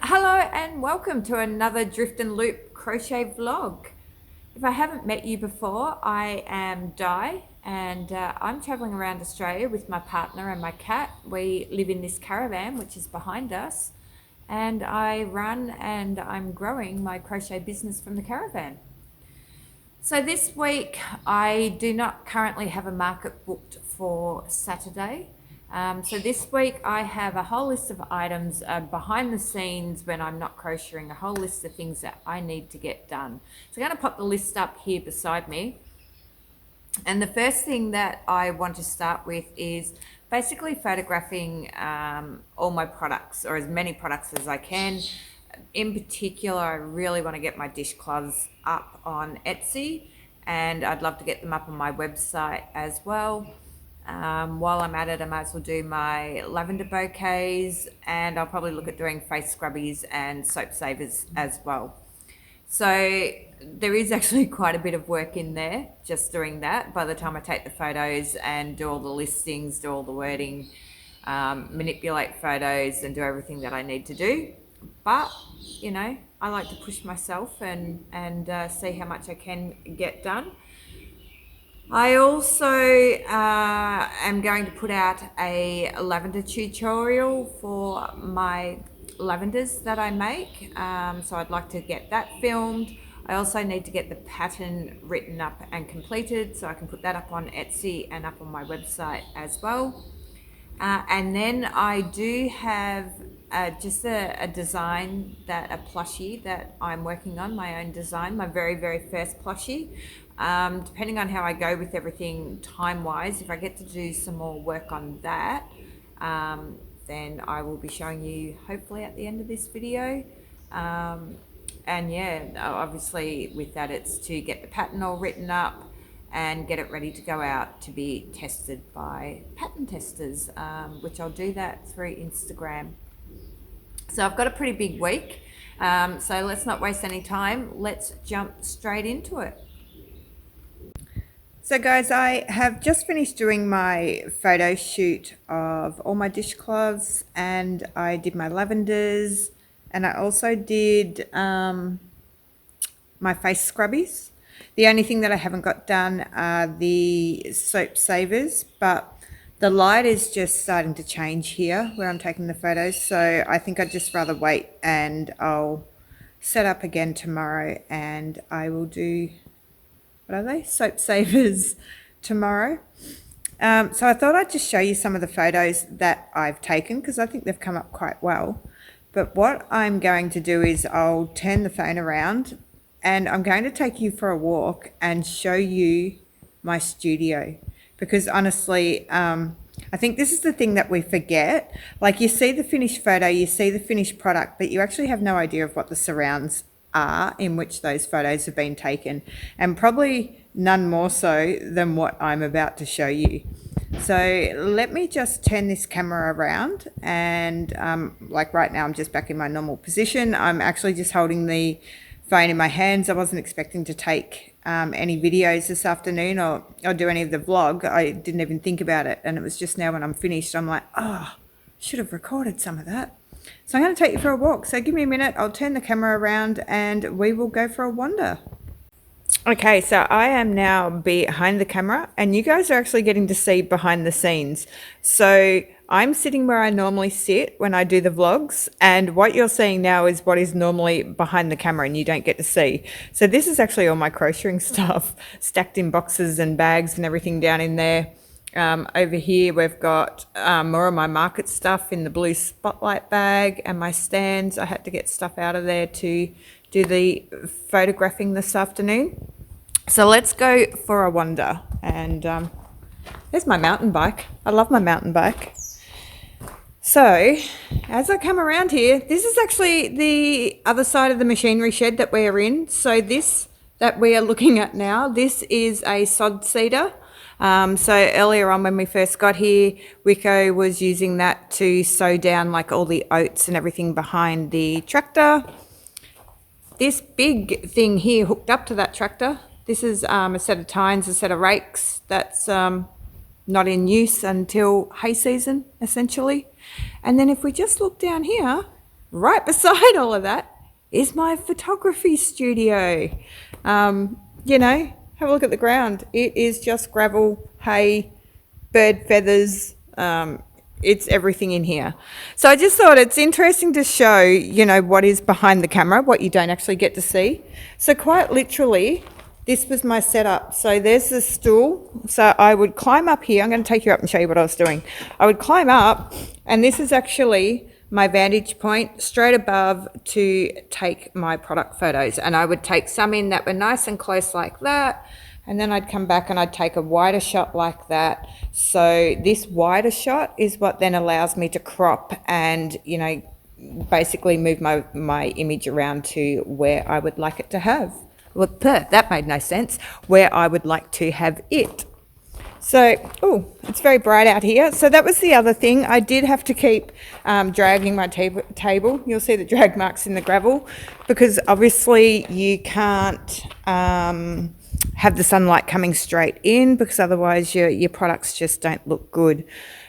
Hello and welcome to another Drift and Loop crochet vlog. If I haven't met you before, I am Di and I'm traveling around Australia with my partner and my cat. We live in this caravan which is behind us, and I run and I'm growing my crochet business from the caravan. So this week I do not currently have a market booked for Saturday. So this week I have a whole list of items behind the scenes when I'm not crocheting, a whole list of things that I need to get done. So I'm going to pop the list up here beside me. And the first thing that I want to start with is basically photographing all my products, or as many products as I can. In particular, I really want to get my dishcloths up on Etsy, and I'd love to get them up on my website as well. While I'm at it, I might as well do my lavender bouquets, and I'll probably look at doing face scrubbies and soap savers as well. So there is actually quite a bit of work in there just doing that by the time I take the photos and do all the listings, do all the wording, manipulate photos and do everything that I need to do. But, you know, I like to push myself and see how much I can get done. I also am going to put out a lavender tutorial for my lavenders that I make. So I'd like to get that filmed. I also need to get the pattern written up and completed so I can put that up on Etsy and up on my website as well. And then I do have just a design, a plushie that I'm working on, my own design, my very, very first plushie. Depending on how I go with everything time-wise, if I get to do some more work on that, then I will be showing you hopefully at the end of this video. And yeah, obviously with that it's to get the pattern all written up and get it ready to go out to be tested by pattern testers, which I'll do that through Instagram. So I've got a pretty big week, so let's not waste any time. Let's jump straight into it. So guys, I have just finished doing my photo shoot of all my dishcloths, and I did my lavenders, and I also did my face scrubbies. The only thing that I haven't got done are the soap savers, but the light is just starting to change here where I'm taking the photos, so I think I'd just rather wait, and I'll set up again tomorrow and I will do, what are they? Soap savers tomorrow. So I thought I'd just show you some of the photos that I've taken because I think they've come up quite well. But what I'm going to do is I'll turn the phone around and I'm going to take you for a walk and show you my studio, because honestly, I think this is the thing that we forget. Like, you see the finished photo, you see the finished product, but you actually have no idea of what the surrounds are in which those photos have been taken, and probably none more so than what I'm about to show you. So let me just turn this camera around, and like right now I'm just back in my normal position. I'm actually just holding the phone in my hands. I wasn't expecting to take any videos this afternoon or do any of the vlog. I didn't even think about it, and it was just now when I'm finished I'm like, oh, should have recorded some of that. So I'm going to take you for a walk, so give me a minute, I'll turn the camera around and we will go for a wander. Okay, so I am now behind the camera and you guys are actually getting to see behind the scenes. So I'm sitting where I normally sit when I do the vlogs, and what you're seeing now is what is normally behind the camera and you don't get to see. So this is actually all my crocheting stuff stacked in boxes and bags and everything down in there. Over here we've got more of my market stuff in the blue spotlight bag, and my stands. I had to get stuff out of there to do the photographing this afternoon. So let's go for a wander. And there's my mountain bike. I love my mountain bike. So as I come around here, this is actually the other side of the machinery shed that we're in. So this that we are looking at now, this is a sod seeder. So earlier on when we first got here, Wicco was using that to sow down like all the oats and everything behind the tractor. This big thing here hooked up to that tractor, this is a set of tines, a set of rakes that's not in use until hay season essentially. And then if we just look down here, right beside all of that is my photography studio. You know, have a look at the ground. It is just gravel, hay, bird feathers. It's everything in here. So I just thought it's interesting to show, you know, what is behind the camera, what you don't actually get to see. So quite literally, this was my setup. So there's the stool. So I would climb up here. I'm going to take you up and show you what I was doing. I would climb up, and this is actually my vantage point straight above to take my product photos. And I would take some in that were nice and close like that. And then I'd come back and I'd take a wider shot like that. So this wider shot is what then allows me to crop and, you know, basically move my image around to where I would like it to have. Well, that made no sense. Where I would like to have it. So, oh, it's very bright out here. So that was the other thing. I did have to keep dragging my table. You'll see the drag marks in the gravel because obviously you can't have the sunlight coming straight in because otherwise your products just don't look good.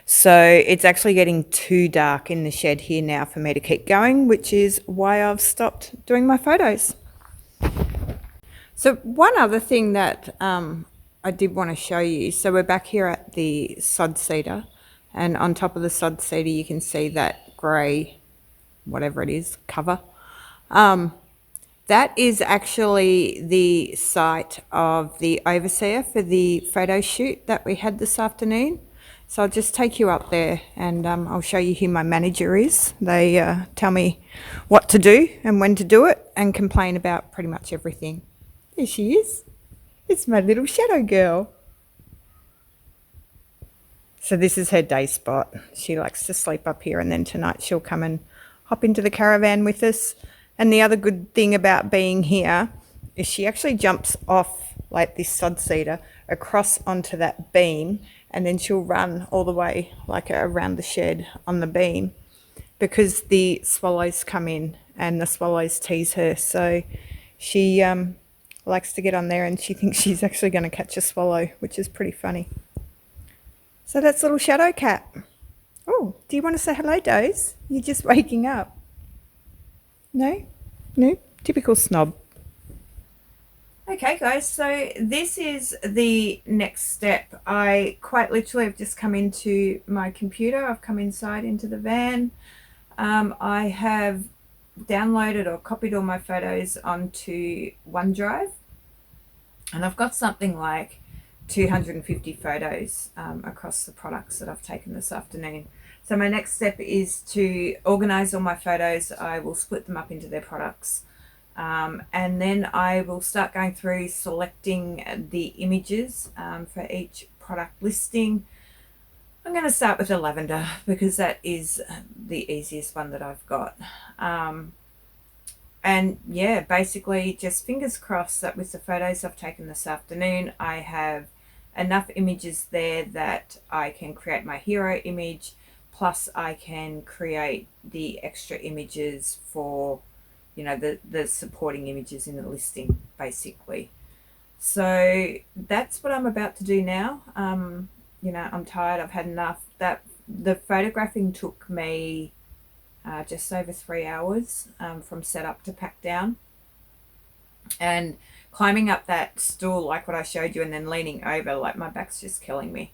So it's actually getting too dark in the shed here now for me to keep going, which is why I've stopped doing my photos. So one other thing that I did want to show you. So we're back here at the sod cedar, and on top of the sod cedar you can see that grey, whatever it is, cover. That is actually the site of the overseer for the photo shoot that we had this afternoon. So I'll just take you up there and I'll show you who my manager is. They tell me what to do and when to do it and complain about pretty much everything. There she is. It's my little shadow girl. So this is her day spot. She likes to sleep up here, and then tonight she'll come and hop into the caravan with us. And the other good thing about being here is she actually jumps off like this sod cedar across onto that beam, and then she'll run all the way like around the shed on the beam because the swallows come in and the swallows tease her. So she likes to get on there and she thinks she's actually going to catch a swallow, which is pretty funny. So that's little Shadow Cat. Oh, do you want to say hello, Doze? You're just waking up. No? No? Typical snob. Okay, guys, so this is the next step. I quite literally have just come into my computer. I've come inside into the van. I have downloaded or copied all my photos onto OneDrive, and I've got something like 250 photos across the products that I've taken this afternoon. So my next step is to organize all my photos. I will split them up into their products, and then I will start going through selecting the images for each product listing. I'm going to start with the lavender because that is the easiest one that I've got. And yeah, basically just fingers crossed that with the photos I've taken this afternoon, I have enough images there that I can create my hero image, plus I can create the extra images for, you know, the supporting images in the listing, basically. So that's what I'm about to do now. You know, I'm tired, I've had enough. The photographing took me just over 3 hours from setup to pack down. And climbing up that stool like what I showed you and then leaning over, like my back's just killing me.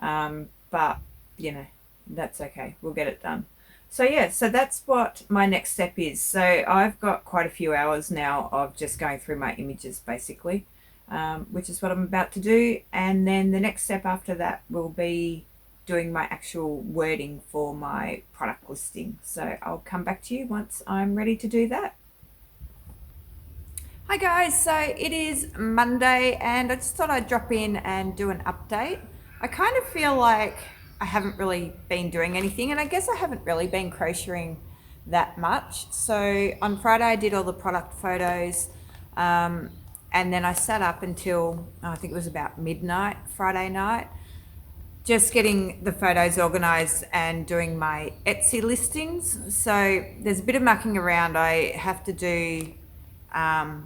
But, you know, that's okay. We'll get it done. So yeah, so that's what my next step is. So I've got quite a few hours now of just going through my images basically, which is what I'm about to do. And then the next step after that will be doing my actual wording for my product listing. So I'll come back to you once I'm ready to do that. Hi guys, so it is Monday and I just thought I'd drop in and do an update. I kind of feel like I haven't really been doing anything, and I guess I haven't really been crocheting that much. So on Friday I did all the product photos, and then I sat up until I think it was about midnight Friday night, just getting the photos organized and doing my Etsy listings. So there's a bit of mucking around. I have to do a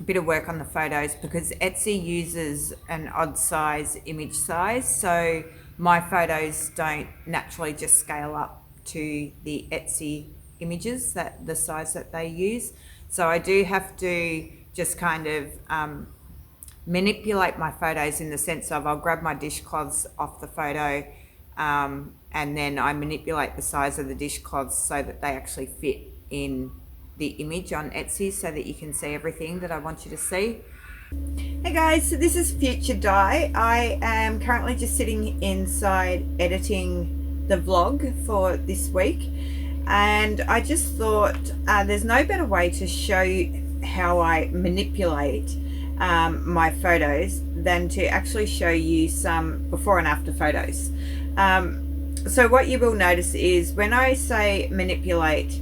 bit of work on the photos because Etsy uses an odd size image size, so my photos don't naturally just scale up to the Etsy images, that the size that they use. So I do have to just kind of manipulate my photos in the sense of I'll grab my dishcloths off the photo, and then I manipulate the size of the dishcloths so that they actually fit in the image on Etsy, so that you can see everything that I want you to see. Hey guys, so this is Future Dye. I am currently just sitting inside editing the vlog for this week, and I just thought there's no better way to show you how I manipulate my photos than to actually show you some before and after photos. So what you will notice is when I say manipulate,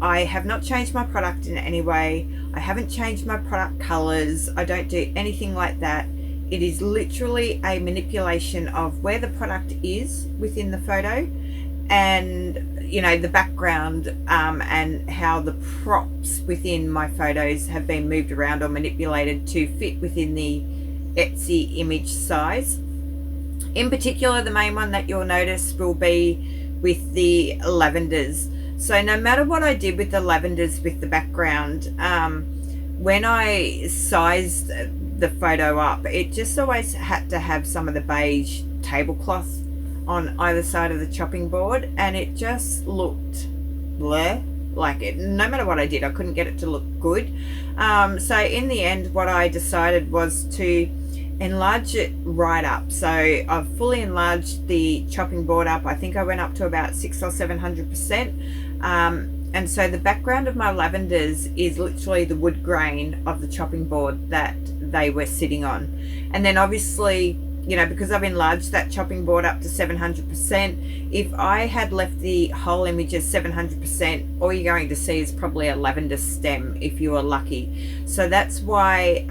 I have not changed my product in any way. I haven't changed my product colors. I don't do anything like that. It is literally a manipulation of where the product is within the photo, and you know, the background, and how the props within my photos have been moved around or manipulated to fit within the Etsy image size. In particular, the main one that you'll notice will be with the lavenders. So no matter what I did with the lavenders with the background, when I sized the photo up, it just always had to have some of the beige tablecloth on either side of the chopping board, and it just looked bleh. Like it, no matter what I did, I couldn't get it to look good. So in the end, what I decided was to enlarge it right up. So I've fully enlarged the chopping board up. I think I went up to about 600 or 700%. And so the background of my lavenders is literally the wood grain of the chopping board that they were sitting on. And then obviously, you know, because I've enlarged that chopping board up to 700%, if I had left the whole image as 700%, all you're going to see is probably a lavender stem if you are lucky. So that's why,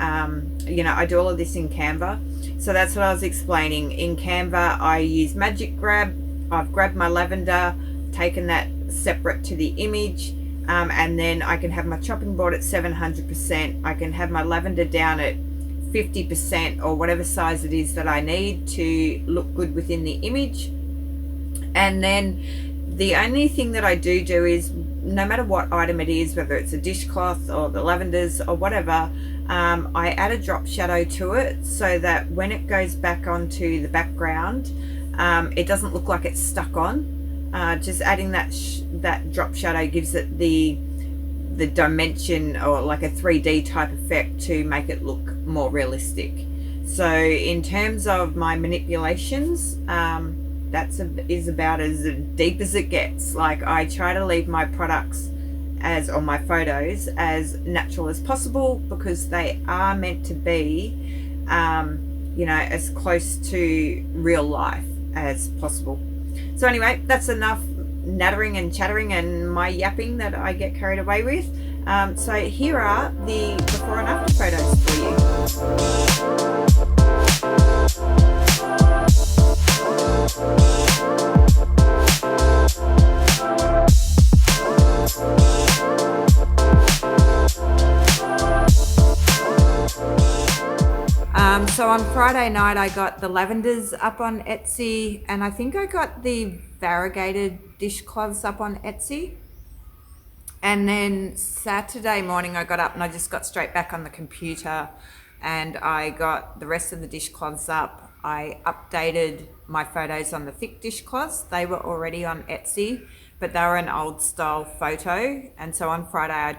you know, I do all of this in Canva. So that's what I was explaining. In Canva, I use Magic Grab. I've grabbed my lavender, taken that separate to the image, and then I can have my chopping board at 700%. I can have my lavender down at 50% or whatever size it is that I need to look good within the image. And then the only thing that I do is, no matter what item it is, whether it's a dishcloth or the lavenders or whatever, I add a drop shadow to it so that when it goes back onto the background, it doesn't look like it's stuck on. Just adding that drop shadow gives it the dimension, or like a 3D type effect, to make it look more realistic. So in terms of my manipulations, is about as deep as it gets. Like, I try to leave my products or my photos as natural as possible, because they are meant to be, you know, as close to real life as possible. So anyway, that's enough nattering and chattering and my yapping that I get carried away with. So here are the before and after photos for you. So on Friday night, I got the lavenders up on Etsy, and I think I got the variegated dishcloths up on Etsy. And then Saturday morning I got up and I just got straight back on the computer, and I got the rest of the dishcloths up. I updated my photos on the thick dishcloths. They were already on Etsy, but they were an old style photo. And so on Friday I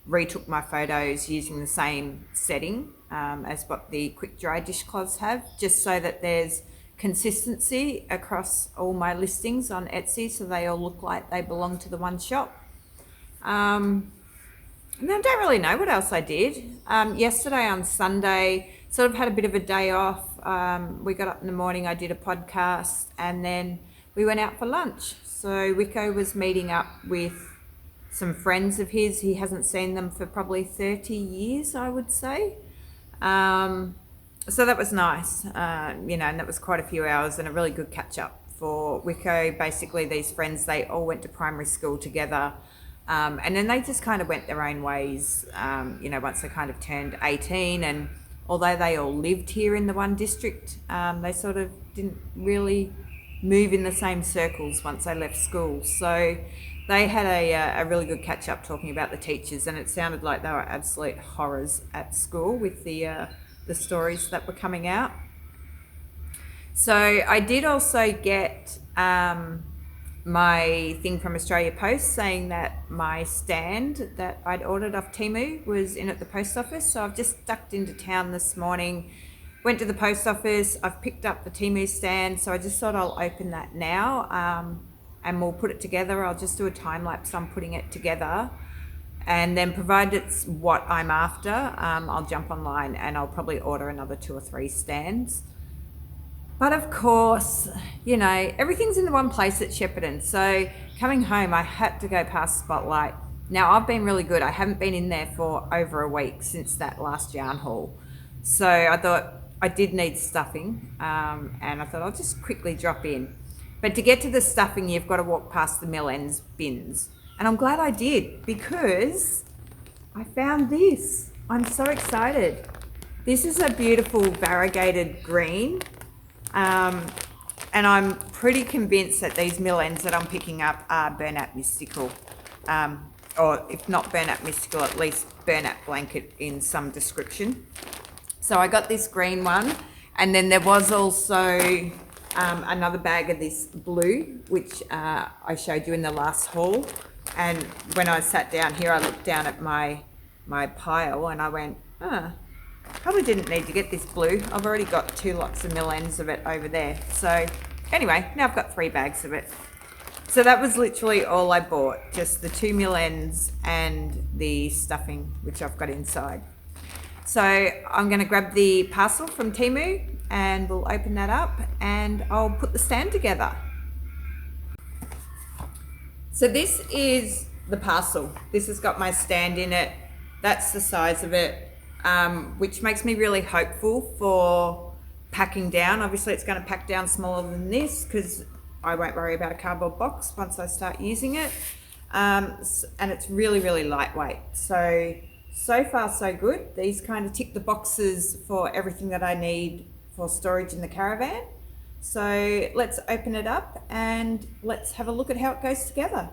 retook my photos using the same setting as what the quick dry dishcloths have, just so that there's consistency across all my listings on Etsy, so they all look like they belong to the one shop. And I don't really know what else I did. Yesterday on Sunday, sort of had a bit of a day off. We got up in the morning, I did a podcast, and then we went out for lunch. So Wicco was meeting up with some friends of his. He hasn't seen them for probably 30 years, I would say. So that was nice, you know, and that was quite a few hours and a really good catch up for Wicco. Basically, these friends, they all went to primary school together, and then they just kind of went their own ways, you know, once they kind of turned 18. And although they all lived here in the one district, they sort of didn't really move in the same circles once they left school. So they had a really good catch up talking about the teachers, and it sounded like they were absolute horrors at school with the stories that were coming out. So I did also get my thing from Australia Post saying that my stand that I'd ordered off Temu was in at the post office. So I've just ducked into town this morning, went to the post office, I've picked up the Temu stand, so I just thought I'll open that now and we'll put it together. I'll just do a time lapse on putting it together, and then provided it's what I'm after, I'll jump online and I'll probably order another 2 or 3 stands. But of course, you know, everything's in the one place at Shepparton. So coming home, I had to go past Spotlight. Now, I've been really good. I haven't been in there for over a week since that last yarn haul. So I thought I did need stuffing, and I thought I'll just quickly drop in. But to get to the stuffing, you've got to walk past the mill ends bins. And I'm glad I did, because I found this. I'm so excited. This is a beautiful variegated green. And I'm pretty convinced that these mill ends that I'm picking up are Burnout Mystical, or if not Burnout Mystical, at least Burnout Blanket in some description. So I got this green one, and then there was also another bag of this blue, which I showed you in the last haul. And when I sat down here, I looked down at my pile and I went, probably didn't need to get this blue. I've already got 2 lots of mill ends of it over there. So anyway, now I've got 3 bags of it. So that was literally all I bought, just the 2 mill ends and the stuffing, which I've got inside. So I'm going to grab the parcel from Temu and we'll open that up and I'll put the stand together. So this is the parcel. This has got my stand in it. That's the size of it. Which makes me really hopeful for packing down. Obviously it's going to pack down smaller than this because I won't worry about a cardboard box once I start using it. And it's really, really lightweight. So far so good. These kind of tick the boxes for everything that I need for storage in the caravan. So let's open it up and let's have a look at how it goes together.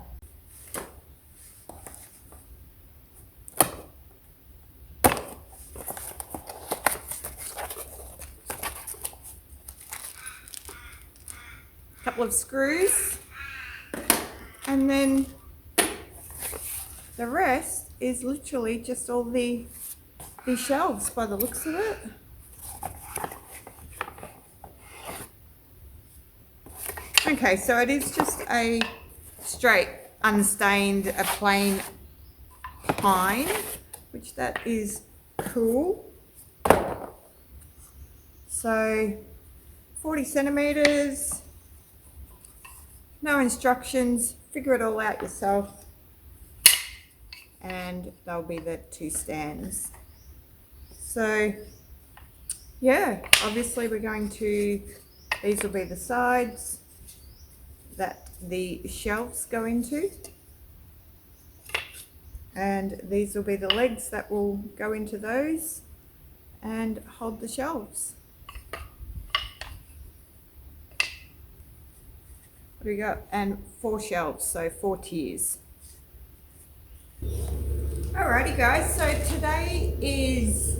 Couple of screws, and then the rest is literally just all the shelves by the looks of it. Okay, so it is just a straight, unstained, a plain pine, which that is cool. So 40 centimeters. No instructions, figure it all out yourself, and they'll be the 2 stands. So yeah, obviously we're going to, these will be the sides that the shelves go into, and these will be the legs that will go into those and hold the shelves. What do we got? And 4 shelves, so 4 tiers. Alrighty guys, so today is,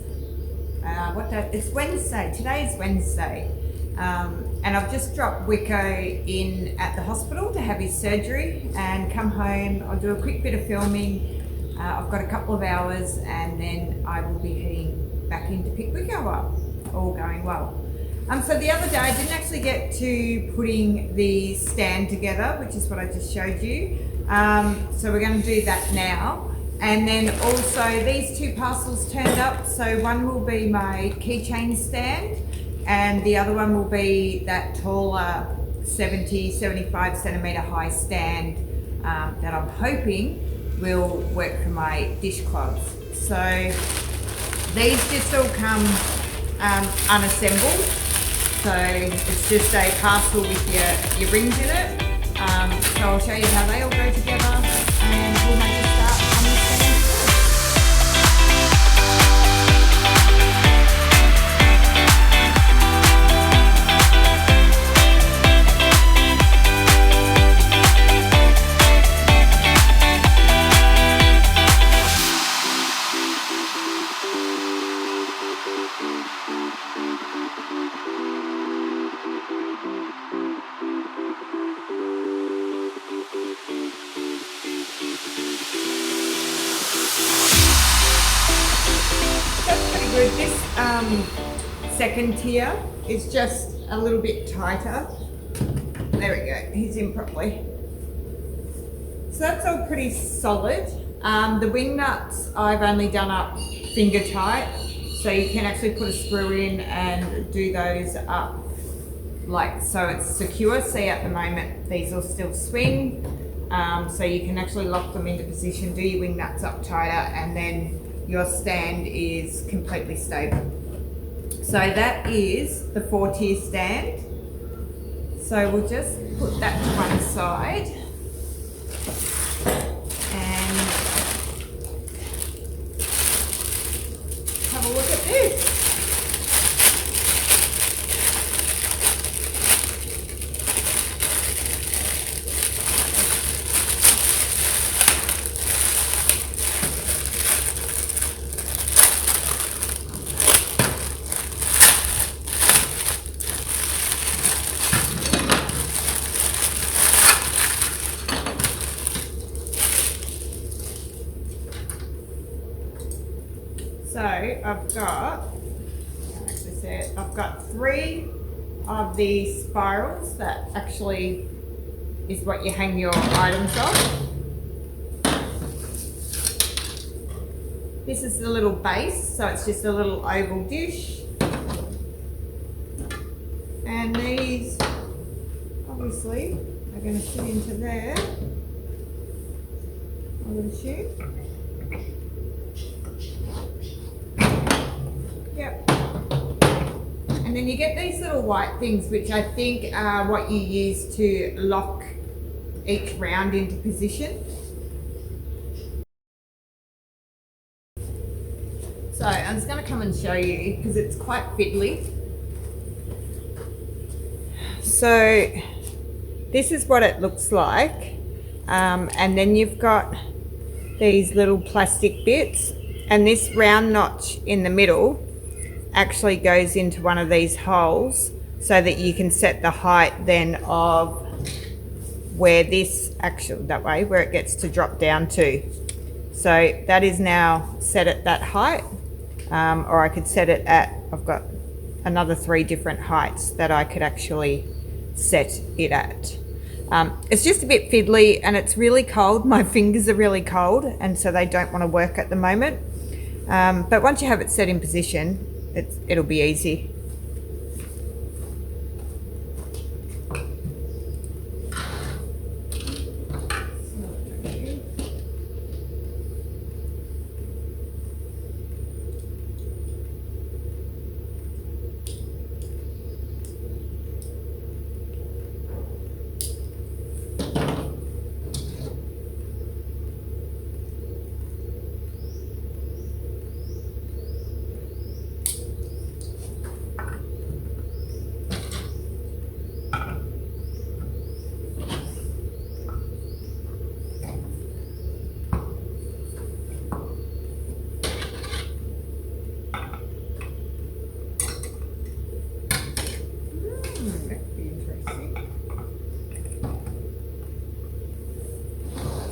what day? It's Wednesday. Today is Wednesday. And I've just dropped Wicco in at the hospital to have his surgery and come home. I'll do a quick bit of filming. I've got a couple of hours and then I will be heading back in to pick Wicco up, all going well. So the other day I didn't actually get to putting the stand together, which is what I just showed you. So we're going to do that now. And then also these 2 parcels turned up. So one will be my keychain stand and the other one will be that taller 75 centimetre high stand that I'm hoping will work for my dishcloths. So these just all come unassembled. So it's just a parcel with your rings in it. So I'll show you how they all go together and we'll make a start on the stand. this second tier is just a little bit tighter. There we go, he's in properly. So that's all pretty solid. The wing nuts I've only done up finger tight, so you can actually put a screw in and do those up like so it's secure. See, at the moment these will still swing, so you can actually lock them into position, do your wing nuts up tighter, and then your stand is completely stable. So that is the 4-tier stand. So we'll just put that to one side and have a look at this. So I've got 3 of these spirals that actually is what you hang your items on. This is the little base, so it's just a little oval dish. And these obviously are going to fit into there, I would assume. Yep. And then you get these little white things, which I think are what you use to lock each round into position. So I'm just going to come and show you because it's quite fiddly. So this is what it looks like, and then you've got these little plastic bits, and this round notch in the middle actually goes into one of these holes so that you can set the height then of where this actually, that way, where it gets to drop down to. So that is now set at that height, or I could set it at, I've got another 3 different heights that I could actually set it at. It's just a bit fiddly and it's really cold. My fingers are really cold and so they don't want to work at the moment. But once you have it set in position, it'll be easy.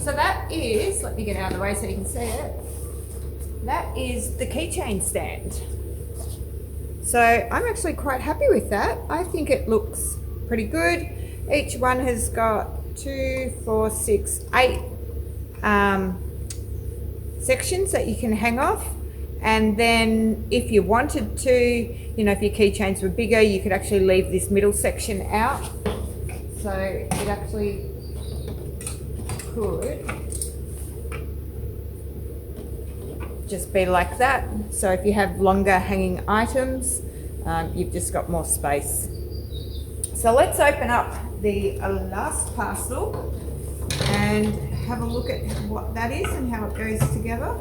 So that is, let me get out of the way so you can see it. That is the keychain stand. So I'm actually quite happy with that. I think it looks pretty good. Each one has got 2, 4, 6, 8 sections that you can hang off. And then if you wanted to, you know, if your keychains were bigger, you could actually leave this middle section out. So it actually could just be like that. So if you have longer hanging items, you've just got more space. So let's open up the last parcel and have a look at what that is and how it goes together.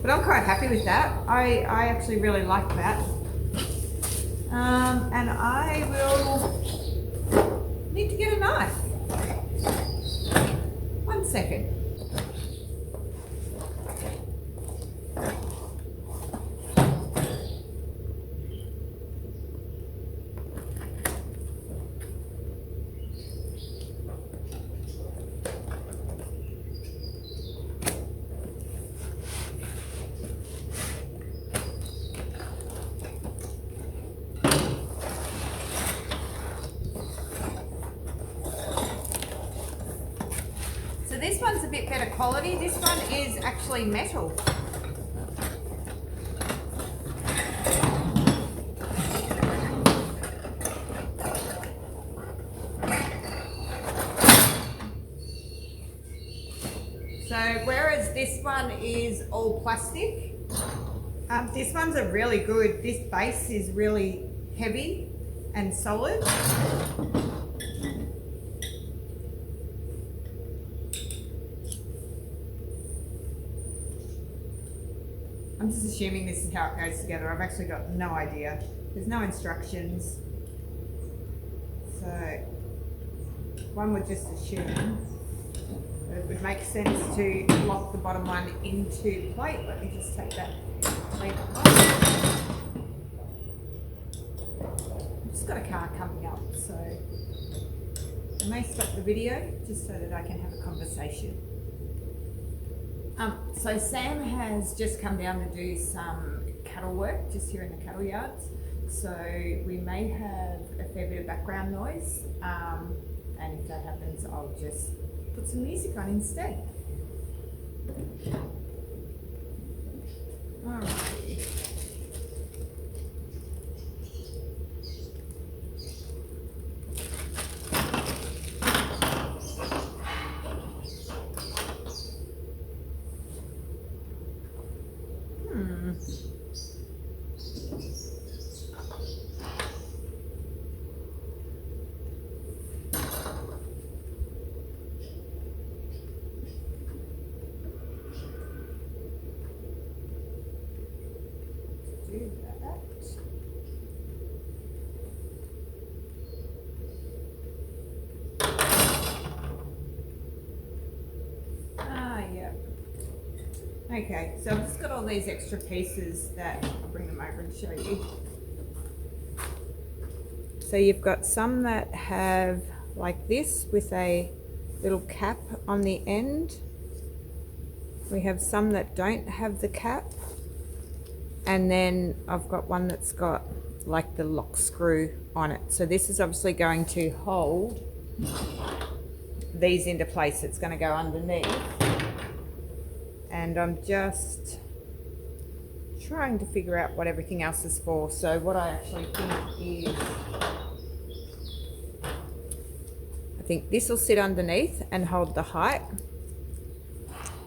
But I'm quite happy with that. I actually really like that. And I will need to get a knife. 1 second. bit better quality. This one is actually metal. So whereas this one is all plastic, this one's a really good, this base is really heavy and solid. I'm just assuming this is how it goes together. I've actually got no idea. There's no instructions. So one would just assume that it would make sense to lock the bottom one into plate. Let me just take that plate off. I've just got a car coming up, so I may stop the video just so that I can have a conversation. So Sam has just come down to do some cattle work just here in the cattle yards. So we may have a fair bit of background noise. And if that happens, I'll just put some music on instead. Alrighty. Do that. Yeah. Okay, so I've just got all these extra pieces that I'll bring them over and show you. So you've got some that have like this with a little cap on the end. We have some that don't have the cap. And then I've got one that's got like the lock screw on it. So this is obviously going to hold these into place. It's going to go underneath. And I'm just trying to figure out what everything else is for. So what I actually think is, I think this will sit underneath and hold the height.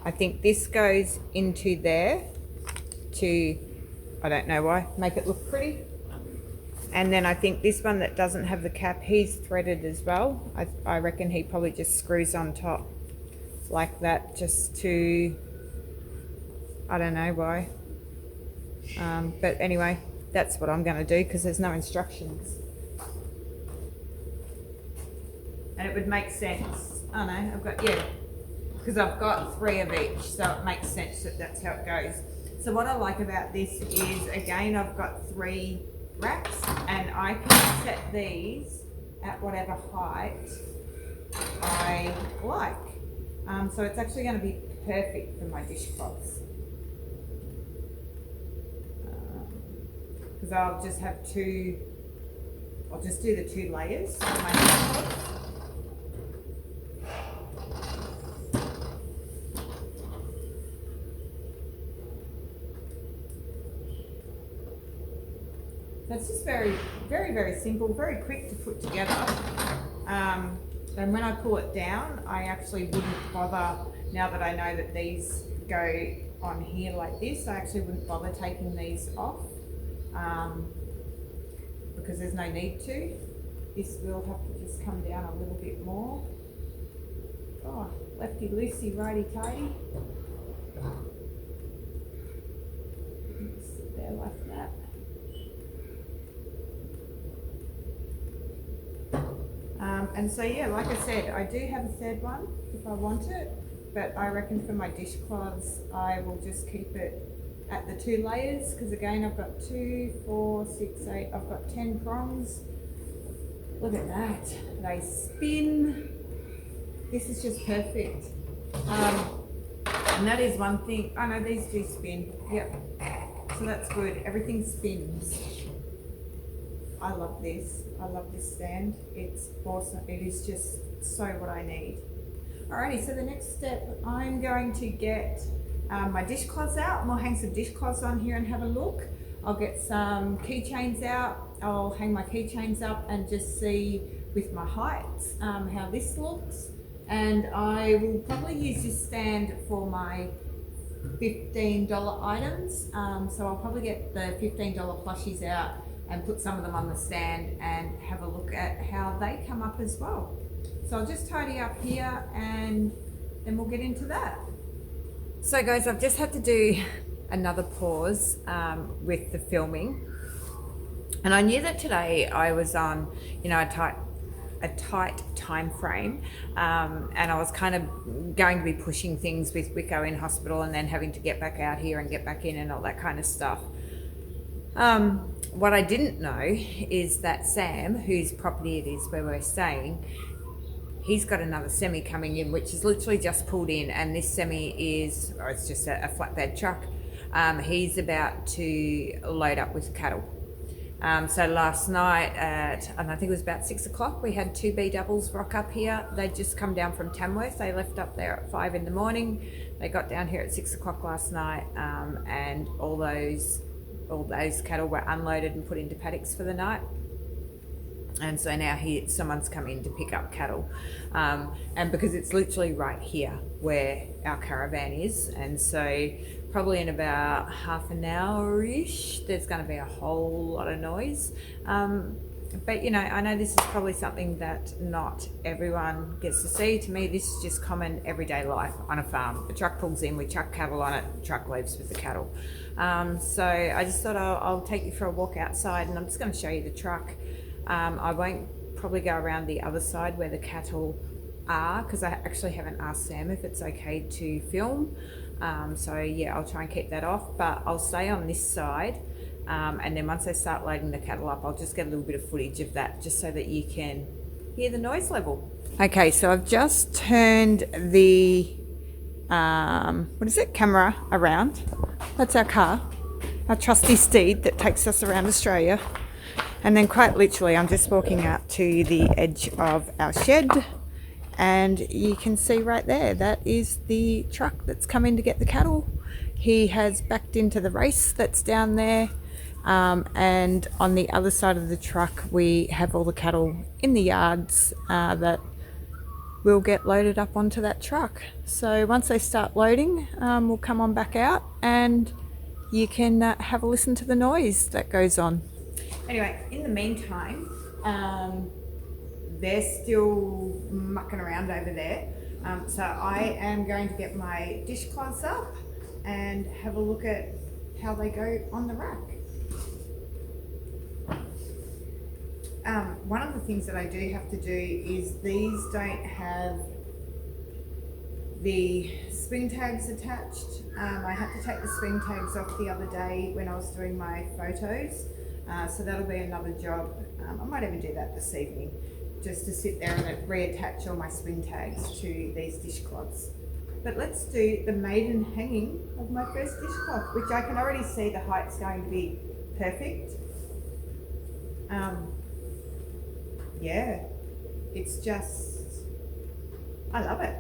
I think this goes into there to, I don't know why, make it look pretty. And then I think this one that doesn't have the cap, he's threaded as well. I reckon he probably just screws on top like that just to, I don't know why. But anyway, that's what I'm going to do because there's no instructions. And it would make sense. Oh no, I've got, yeah, because I've got 3 of each, so it makes sense that that's how it goes. So what I like about this is, again, I've got 3 wraps and I can set these at whatever height I like. So it's actually going to be perfect for my dishcloths. Because I'll just have 2, I'll just do the 2 layers for my dishcloths. That's just very, very, very simple, very quick to put together. And when I pull it down, I actually wouldn't bother, now that I know that these go on here like this, I actually wouldn't bother taking these off because there's no need to. This will have to just come down a little bit more. Oh, lefty loosey, righty tighty. Sit there like that. And so yeah, like I said, I do have a 3rd one if I want it, but I reckon for my dishcloths I will just keep it at the 2 layers because again I've got 2, 4, 6, 8, I've got 10 prongs. Look at that, they spin. This is just perfect. And that is one thing, oh no, these do spin, yep. So that's good, everything spins. I love this. I love this stand. It's awesome. It is just so what I need. Alrighty, so the next step, I'm going to get my dishcloths out, and we'll hang some dishcloths on here and have a look. I'll get some keychains out. I'll hang my keychains up and just see with my heights how this looks. And I will probably use this stand for my $15 items. So I'll probably get the $15 plushies out and put some of them on the stand and have a look at how they come up as well. So I'll just tidy up here and then we'll get into that. So guys, I've just had to do another pause with the filming. And I knew that today I was on, you know, a tight time frame, and I was kind of going to be pushing things with Wicco in hospital and then having to get back out here and get back in and all that kind of stuff. What I didn't know is that Sam, whose property it is where we're staying, he's got another semi coming in, which is literally just pulled in, and this semi is, or it's just a flatbed truck. He's about to load up with cattle. So last night at, and I think it was about 6 o'clock, we had 2 B doubles rock up here. They'd just come down from Tamworth. They left up there at 5 in the morning. They got down here at 6 o'clock last night, and all those cattle were unloaded and put into paddocks for the night. And so now someone's come in to pick up cattle, and because it's literally right here where our caravan is, and so probably in about half an hour-ish there's going to be a whole lot of noise. But you know, I know this is probably something that not everyone gets to see. To me, this is just common everyday life on a farm. The truck pulls in, we chuck cattle on it, the truck leaves with the cattle. So I just thought I'll take you for a walk outside, and I'm just going to show you the truck. I won't probably go around the other side where the cattle are, because I actually haven't asked Sam if it's okay to film. So yeah, I'll try and keep that off, but I'll stay on this side. And then once I start loading the cattle up, I'll just get a little bit of footage of that, just so that you can hear the noise level. Okay, so I've just turned the, camera around. That's our car, our trusty steed that takes us around Australia. And then quite literally, I'm just walking out to the edge of our shed, and you can see right there, that is the truck that's come in to get the cattle. He has backed into the race that's down there. And on the other side of the truck, we have all the cattle in the yards that will get loaded up onto that truck. So once they start loading, we'll come on back out and you can have a listen to the noise that goes on. Anyway, in the meantime, they're still mucking around over there. So I am going to get my dishcloths up and have a look at how they go on the rack. One of the things that I do have to do is these don't have the swing tags attached. I had to take the swing tags off the other day when I was doing my photos. So that'll be another job. I might even do that this evening, just to sit there and reattach all my swing tags to these dishcloths. But let's do the maiden hanging of my first dishcloth, which I can already see the height's going to be perfect. Yeah, it's just, I love it.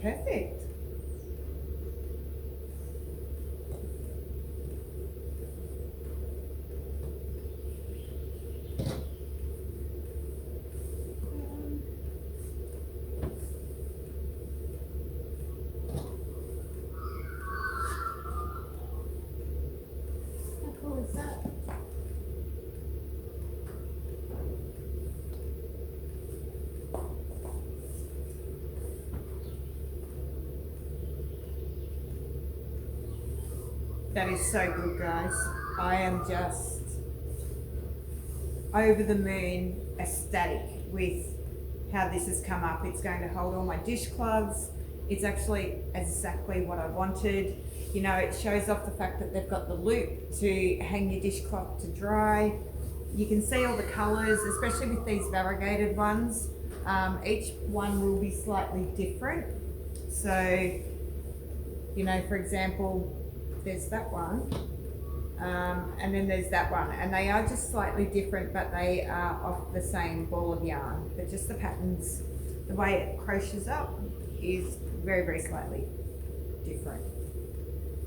Perfect. How cool is that? That is so good, guys. I am just over the moon, ecstatic with how this has come up. It's going to hold all my dishcloths. It's actually exactly what I wanted. You know, it shows off the fact that they've got the loop to hang your dishcloth to dry. You can see all the colours, especially with these variegated ones. Each one will be slightly different. So, you know, for example, there's that one, And then there's that one, and they are just slightly different, but they are off the same ball of yarn, but just the patterns, the way it crochets up is very, very slightly different.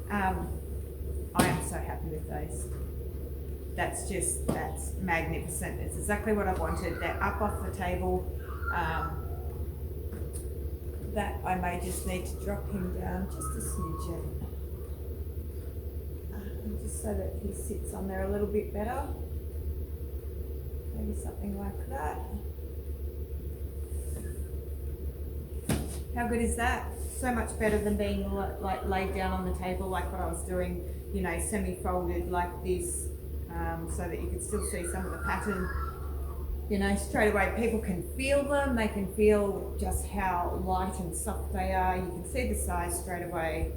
I am so happy with those. That's magnificent. It's exactly what I wanted. They're up off the table. That I may just need to drop him down just a smidgen. Just so that he sits on there a little bit better. Maybe something like that. How good is that? So much better than being like laid down on the table like what I was doing, you know, semi-folded like this, so that you could still see some of the pattern. You know, straight away people can feel them. They can feel just how light and soft they are. You can see the size straight away.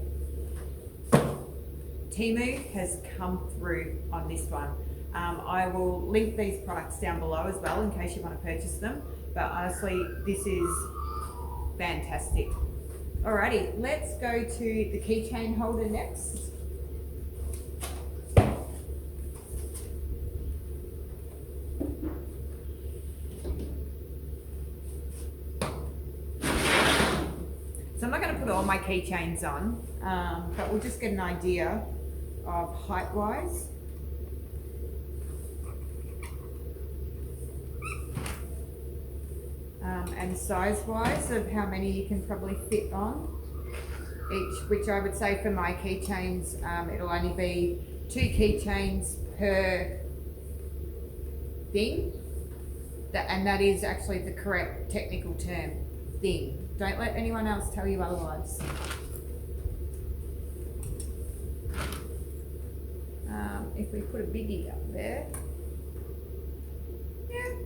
Temu has come through on this one. I will link these products down below as well in case you want to purchase them. But honestly, this is fantastic. Alrighty, let's go to the keychain holder next. So I'm not going to put all my keychains on, but we'll just get an idea of height-wise. And size-wise of how many you can probably fit on each, which I would say for my keychains, it'll only be 2 keychains per thing, and that is actually the correct technical term, thing. Don't let anyone else tell you otherwise. If we put a biggie up there, yeah,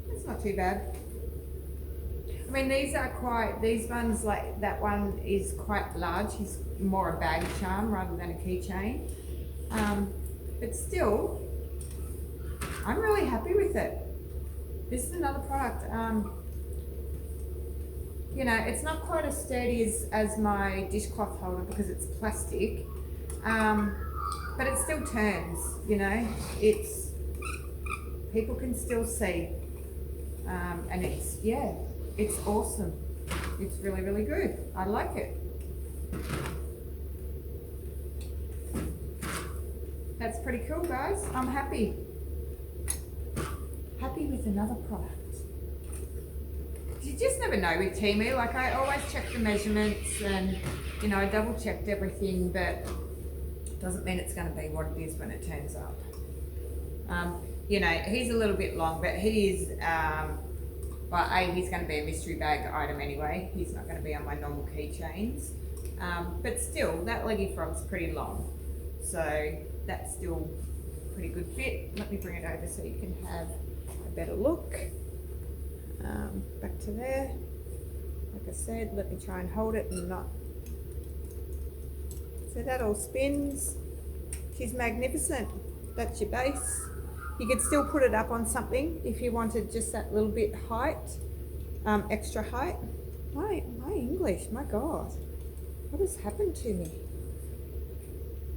that's not too bad. I mean, these ones, like that one is quite large. He's more a bag charm rather than a keychain. But still, I'm really happy with it. This is another product. You know, it's not quite as sturdy as my dishcloth holder because it's plastic. But it still turns, you know, people can still see. And it's awesome. It's really, really good. I like it. That's pretty cool, guys. I'm happy. Happy with another product. You just never know with Temu. Like, I always check the measurements and, you know, I double checked everything, but it doesn't mean it's going to be what it is when it turns up. You know, he's a little bit long, but he is, well, he's going to be a mystery bag item anyway. He's not going to be on my normal keychains. But still, that leggy frog's pretty long. So that's still pretty good fit. Let me bring it over so you can have a better look. Back to there. Like I said, let me try and hold it and not. So that all spins. She's magnificent. That's your base. You could still put it up on something if you wanted just that little bit height, extra height. My English, my God. What has happened to me?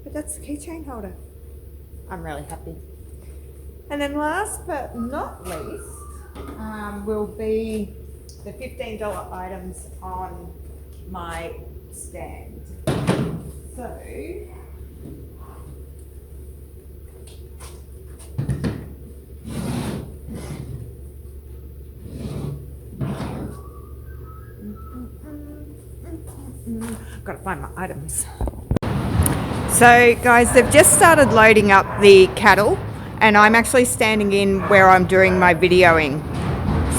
But that's the keychain holder. I'm really happy. And then last but not least, will be the $15 items on my stand. So, gotta find my items. So guys, they've just started loading up the cattle and I'm actually standing in where I'm doing my videoing.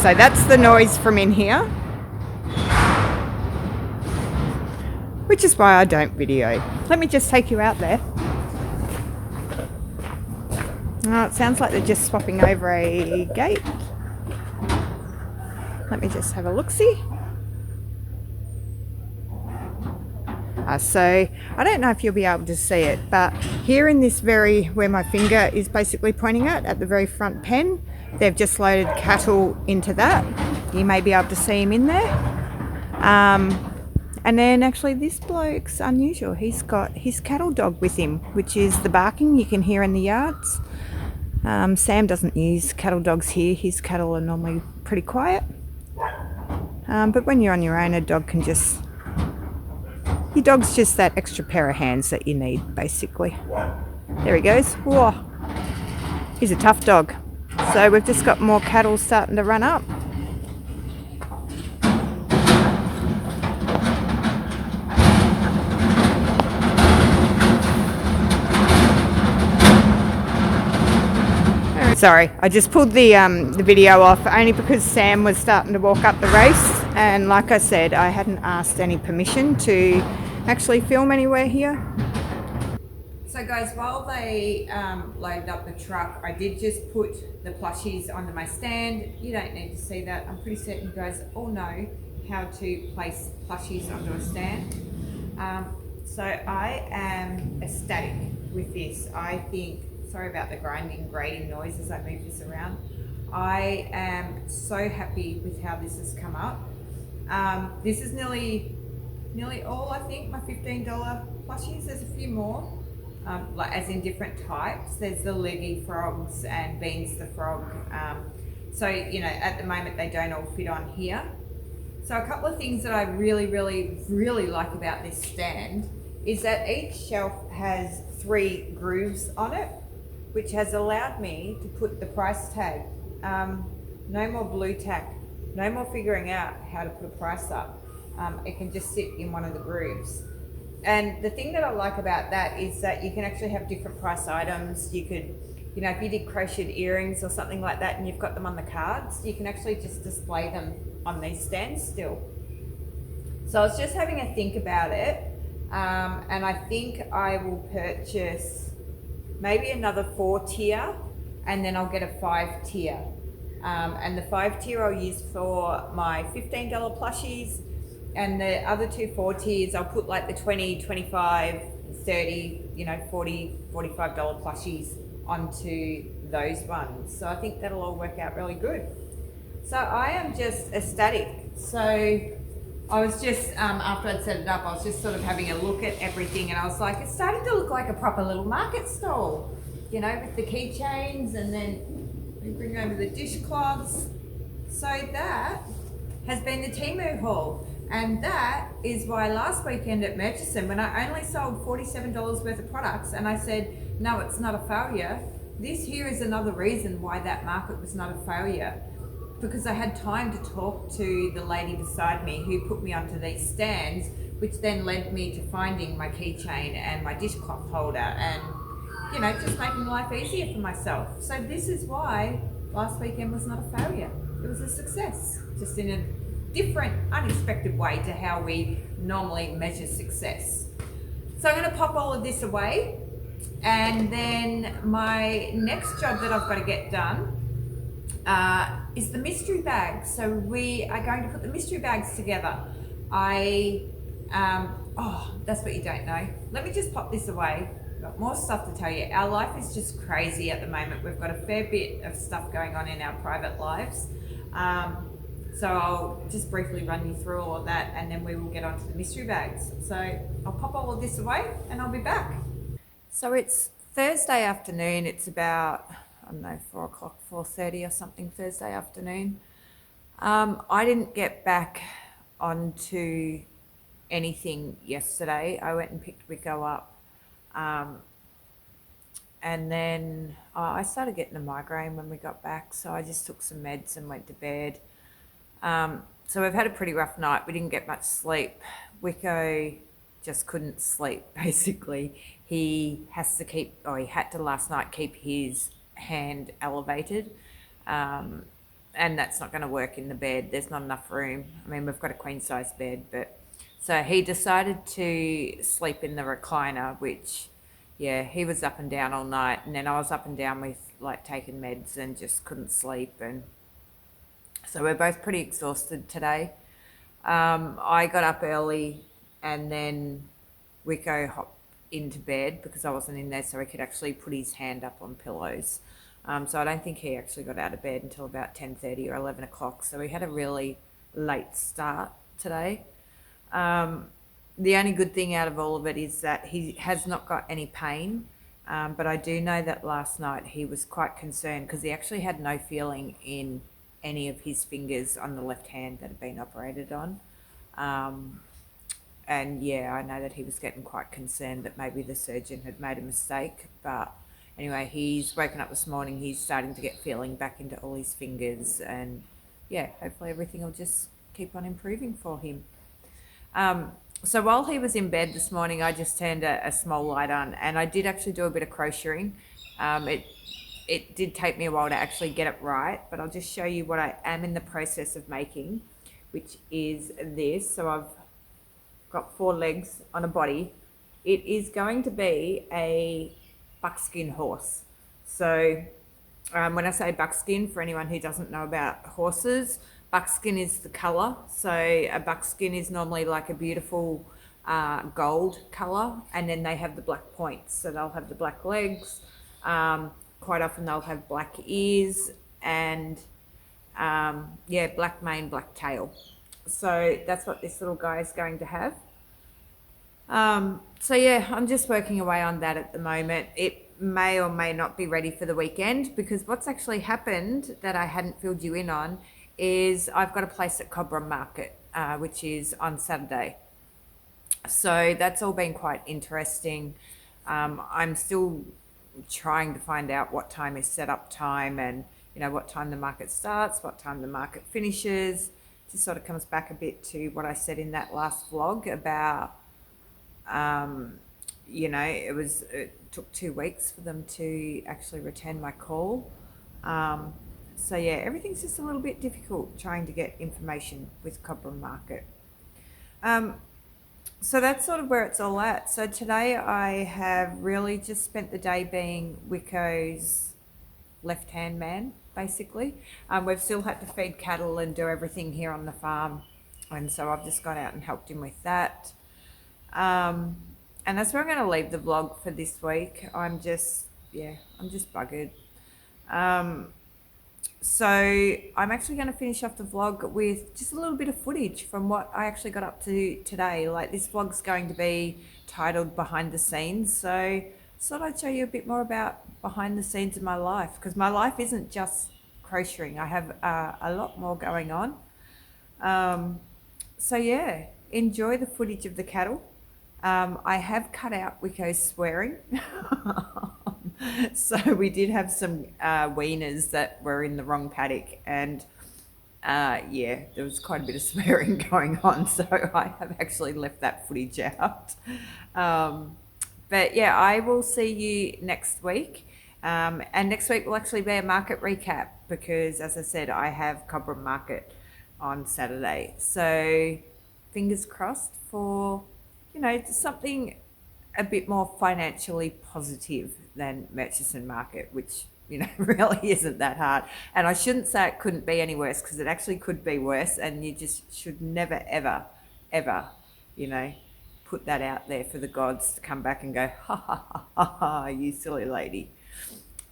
So that's the noise from in here, which is why I don't video. Let me just take you out there. Oh, it sounds like they're just swapping over a gate. Let me just have a look-see. So I don't know if you'll be able to see it, but here in this where my finger is basically pointing at the very front pen, they've just loaded cattle into that. You may be able to see them in there. And then actually this bloke's unusual. He's got his cattle dog with him, which is the barking you can hear in the yards. Sam doesn't use cattle dogs here. His cattle are normally pretty quiet. But when you're on your own, a dog can just... Your dog's just that extra pair of hands that you need, basically. There he goes. Whoa. He's a tough dog. So we've just got more cattle starting to run up. Sorry, I just pulled the video off only because Sam was starting to walk up the race, and like I said, I hadn't asked any permission to actually film anywhere here. So guys, while they loaded up the truck, I did just put the plushies onto my stand. You don't need to see that. I'm pretty certain you guys all know how to place plushies onto a stand. So I am ecstatic with this. I think, sorry about the grating noise as I move this around. I am so happy with how this has come up. This is nearly all, I think, my $15 plushies. There's a few more, like as in different types. There's the Leggy frogs and Beans the frog. So, you know, at the moment they don't all fit on here. So a couple of things that I really like about this stand is that each shelf has 3 grooves on it, which has allowed me to put the price tag. No more blue tack, no more figuring out how to put a price up. It can just sit in one of the grooves. And the thing that I like about that is that you can actually have different price items. You could, you know, if you did crocheted earrings or something like that and you've got them on the cards, you can actually just display them on these stands still. So I was just having a think about it, and I think I will purchase maybe another 4 tier, and then I'll get a 5 tier. And the 5 tier I'll use for my $15 plushies, and the other 2 4 tiers I'll put like the 20, 25, 30, you know, 40, $45 plushies onto those ones. So I think that'll all work out really good. So I am just ecstatic. So I was just, after I'd set it up, I was just sort of having a look at everything, and I was like, it's starting to look like a proper little market stall, you know, with the keychains, and then we bring over the dishcloths. So that has been the Temu haul, and that is why last weekend at Murchison, when I only sold $47 worth of products, and I said, no, it's not a failure, this here is another reason why that market was not a failure. Because I had time to talk to the lady beside me who put me onto these stands, which then led me to finding my keychain and my dishcloth holder, and, you know, just making life easier for myself. So this is why last weekend was not a failure. It was a success, just in a different, unexpected way to how we normally measure success. So I'm going to pop all of this away, and then my next job that I've got to get done is the mystery bags. So we are going to put the mystery bags together. Oh, that's what you don't know. Let me just pop this away. I've got more stuff to tell you. Our life is just crazy at the moment. We've got a fair bit of stuff going on in our private lives. So I'll just briefly run you through all of that, and then we will get onto the mystery bags. So I'll pop all of this away and I'll be back. So it's Thursday afternoon. It's about, I don't know, 4 o'clock, 4:30 or something, Thursday afternoon. I didn't get back onto anything yesterday. I went and picked Wicco up, and then I started getting a migraine when we got back, so I just took some meds and went to bed. So we've had a pretty rough night. We didn't get much sleep. Wicco just couldn't sleep, basically. He has to keep, or he had to last night keep his hand elevated, and that's not going to work in the bed. There's not enough room. I mean, we've got a queen size bed, but so he decided to sleep in the recliner, which, yeah, he was up and down all night, and then I was up and down with like taking meds and just couldn't sleep, and so we're both pretty exhausted today. I got up early, and then Wicco hopped into bed because I wasn't in there, so he could actually put his hand up on pillows. So I don't think he actually got out of bed until about 10:30 or 11 o'clock. So we had a really late start today. The only good thing out of all of it is that he has not got any pain. But I do know that last night he was quite concerned because he actually had no feeling in any of his fingers on the left hand that had been operated on. And yeah, I know that he was getting quite concerned that maybe the surgeon had made a mistake. But anyway, he's woken up this morning, he's starting to get feeling back into all his fingers, and yeah, hopefully everything will just keep on improving for him. So while he was in bed this morning, I just turned a small light on, and I did actually do a bit of crocheting. It did take me a while to actually get it right, but I'll just show you what I am in the process of making, which is this. So I've got 4 legs on a body. It is going to be a buckskin horse. So when I say buckskin, for anyone who doesn't know about horses, buckskin is the colour. So a buckskin is normally like a beautiful gold colour, and then they have the black points. So they'll have the black legs. Quite often they'll have black ears and yeah, black mane, black tail. So that's what this little guy is going to have. So yeah, I'm just working away on that at the moment. It may or may not be ready for the weekend, because what's actually happened that I hadn't filled you in on is I've got a place at Cobram Market, which is on Saturday. So that's all been quite interesting. I'm still trying to find out what time is set up time, and you know, what time the market starts, what time the market finishes. Just sort of comes back a bit to what I said in that last vlog about you know, it took 2 weeks for them to actually return my call. So yeah, everything's just a little bit difficult trying to get information with Cobram Market. So that's sort of where it's all at. So today I have really just spent the day being Wicco's left-hand man, basically. We've still had to feed cattle and do everything here on the farm, and so I've just gone out and helped him with that. And that's where I'm going to leave the vlog for this week. I'm just buggered. So I'm actually going to finish off the vlog with just a little bit of footage from what I actually got up to today. Like, this vlog's going to be titled Behind the Scenes, so I thought I'd show you a bit more about behind the scenes of my life, because my life isn't just crocheting. I have a lot more going on. So yeah, enjoy the footage of the cattle. I have cut out Wicco's swearing. So we did have some weaners that were in the wrong paddock, and yeah, there was quite a bit of swearing going on, so I have actually left that footage out. But yeah, I will see you next week, and next week will actually be a market recap, because as I said, I have Cobram Market on Saturday, so fingers crossed for, you know, something a bit more financially positive than Murchison Market, which, you know, really isn't that hard. And I shouldn't say it couldn't be any worse, because it actually could be worse, and you just should never, ever, ever, you know, put that out there for the gods to come back and go, ha ha ha ha ha, you silly lady.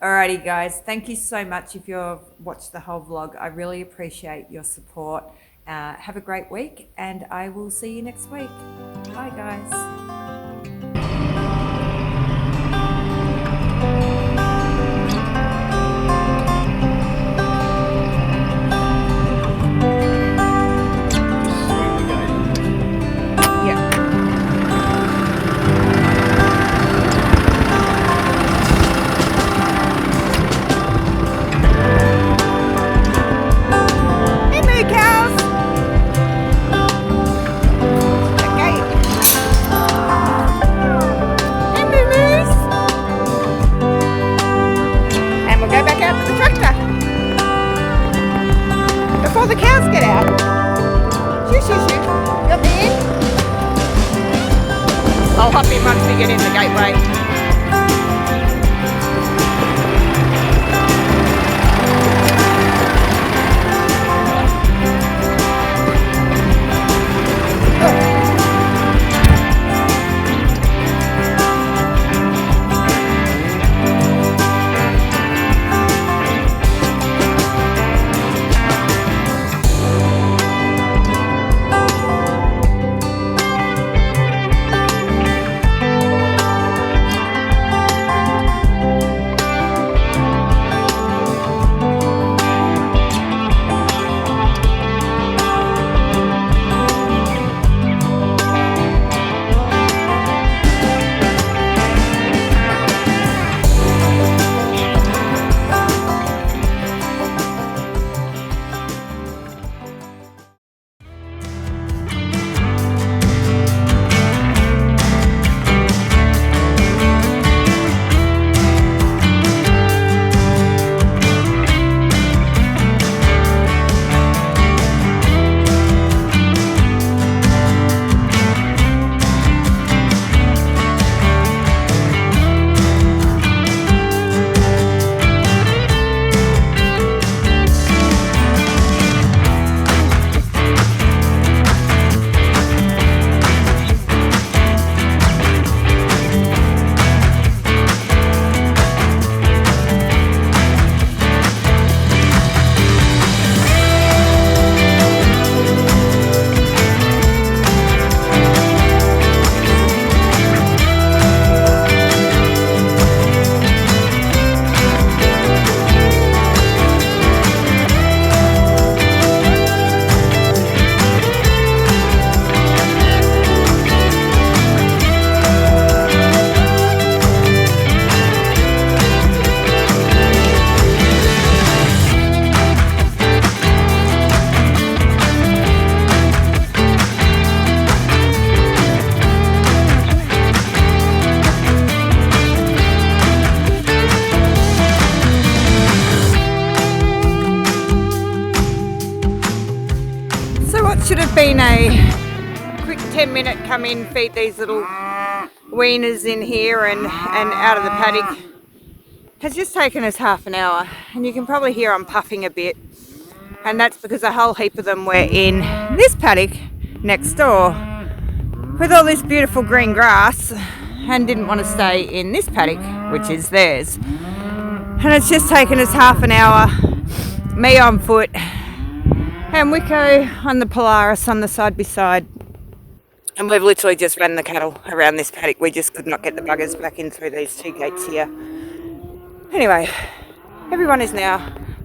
Alrighty guys, thank you so much if you've watched the whole vlog. I really appreciate your support. Have a great week, and I will see you next week. Bye guys. Before the cows get out. Shoo, shoo, shoo. You want me in? I'll hop in once we get in the gateway. been a quick 10-minute come in, feed these little weaners in here and out of the paddock. Has just taken us half an hour, and you can probably hear I'm puffing a bit, and that's because a whole heap of them were in this paddock next door with all this beautiful green grass and didn't want to stay in this paddock, which is theirs. And it's just taken us half an hour, me on foot and Wicco on the Polaris on the side by side. And we've literally just ran the cattle around this paddock. We just could not get the buggers back in through these two gates here. Anyway, everyone is now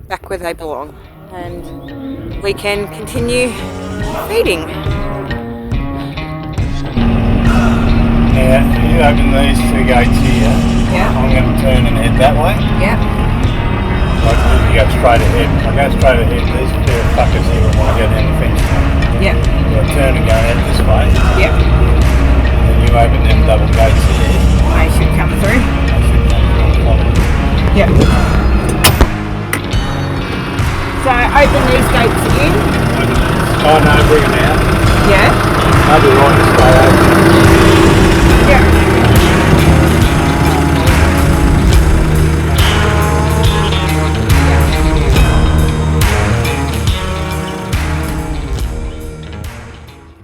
back where they belong and we can continue feeding. Yeah, you open these two gates here. Yeah. I'm going to turn and head that way. Yeah. Like you go straight ahead. I go straight ahead. These pair of fuckers here will want to go down the fence. Yeah. I'll turn and go out this way. Yeah. And then you open them double gates here. They should come through. They should come through. Yeah. So open these gates in. Oh no, bring them out. Yeah. Maybe right this way open.